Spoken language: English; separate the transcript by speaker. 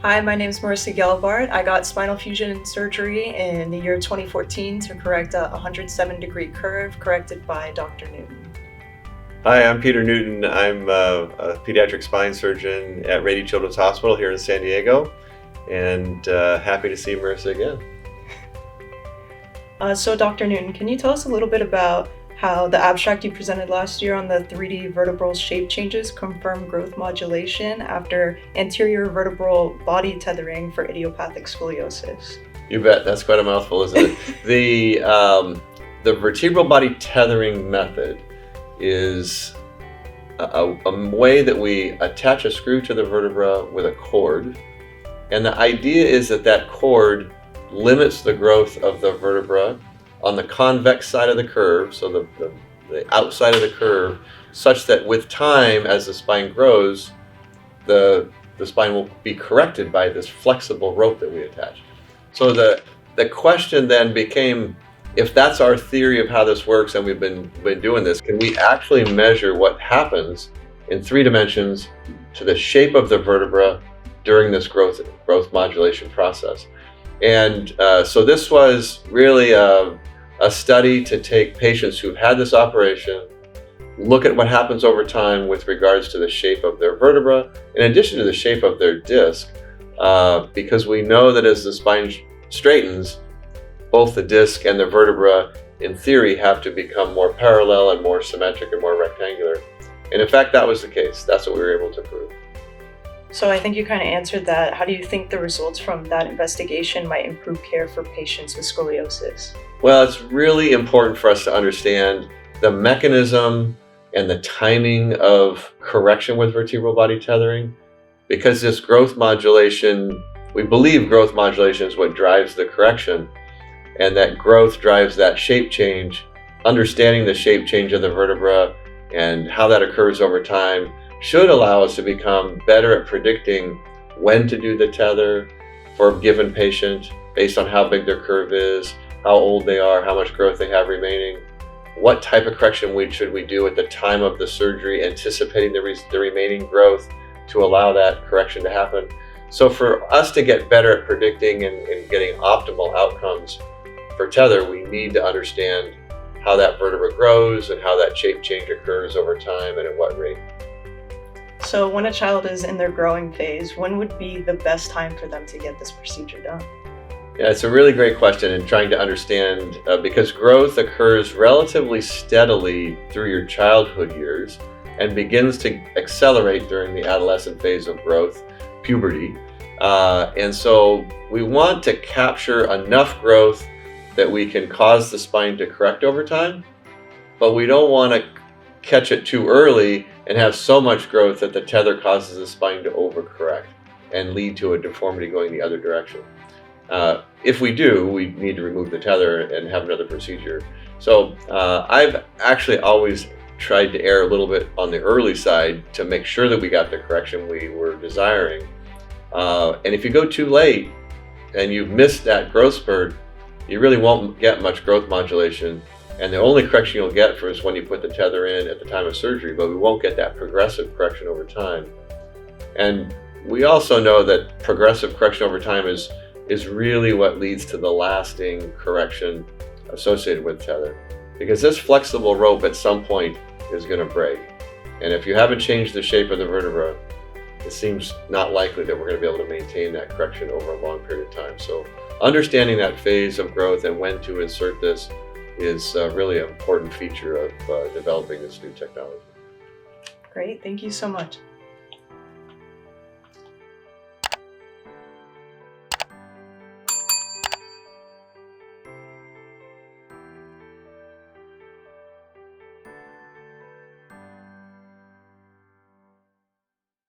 Speaker 1: Hi, my name is Marissa Gelbart. I got spinal fusion surgery in the year 2014 to correct a 107-degree curve corrected by Dr. Newton.
Speaker 2: Hi, I'm Peter Newton. I'm a pediatric spine surgeon at Rady Children's Hospital here in San Diego, and happy to see Marissa again.
Speaker 1: So Dr. Newton, can you tell us a little bit about how the abstract you presented last year on the 3D vertebral shape changes confirm growth modulation after anterior vertebral body tethering for idiopathic scoliosis?
Speaker 2: You bet. That's quite a mouthful, isn't it? The vertebral body tethering method is a way that we attach a screw to the vertebra with a cord, and the idea is that cord limits the growth of the vertebra on the convex side of the curve, so the outside of the curve, such that with time, as the spine grows, the spine will be corrected by this flexible rope that we attach. So the question then became, if that's our theory of how this works and we've been doing this, can we actually measure what happens in 3 dimensions to the shape of the vertebra during this growth modulation process? And so this was really a study to take patients who've had this operation, look at what happens over time with regards to the shape of their vertebra, in addition to the shape of their disc, because we know that as the spine straightens, both the disc and the vertebra, in theory, have to become more parallel and more symmetric and more rectangular. And in fact, that was the case. That's what we were able to prove.
Speaker 1: So I think you kind of answered that. How do you think the results from that investigation might improve care for patients with scoliosis?
Speaker 2: Well, it's really important for us to understand the mechanism and the timing of correction with vertebral body tethering, because this growth modulation, we believe growth modulation is what drives the correction, and that growth drives that shape change. Understanding the shape change of the vertebra and how that occurs over time should allow us to become better at predicting when to do the tether for a given patient based on how big their curve is, how old they are, how much growth they have remaining, what type of correction should we do at the time of the surgery, anticipating the remaining growth to allow that correction to happen. So for us to get better at predicting and getting optimal outcomes for tether, we need to understand how that vertebra grows and how that shape change occurs over time and at what rate.
Speaker 1: So when a child is in their growing phase, when would be the best time for them to get this procedure done?
Speaker 2: Yeah, it's a really great question, and trying to understand, because growth occurs relatively steadily through your childhood years and begins to accelerate during the adolescent phase of growth, puberty. And so we want to capture enough growth that we can cause the spine to correct over time, but we don't want to catch it too early and have so much growth that the tether causes the spine to overcorrect and lead to a deformity going the other direction. If we do, we need to remove the tether and have another procedure. So I've actually always tried to err a little bit on the early side to make sure that we got the correction we were desiring. And if you go too late and you've missed that growth spurt, you really won't get much growth modulation. And the only correction you'll get is when you put the tether in at the time of surgery, but we won't get that progressive correction over time. And we also know that progressive correction over time is really what leads to the lasting correction associated with tether. Because this flexible rope at some point is going to break. And if you haven't changed the shape of the vertebra, it seems not likely that we're going to be able to maintain that correction over a long period of time. So understanding that phase of growth and when to insert this is really an important feature of developing this new technology.
Speaker 1: Great, thank you so much.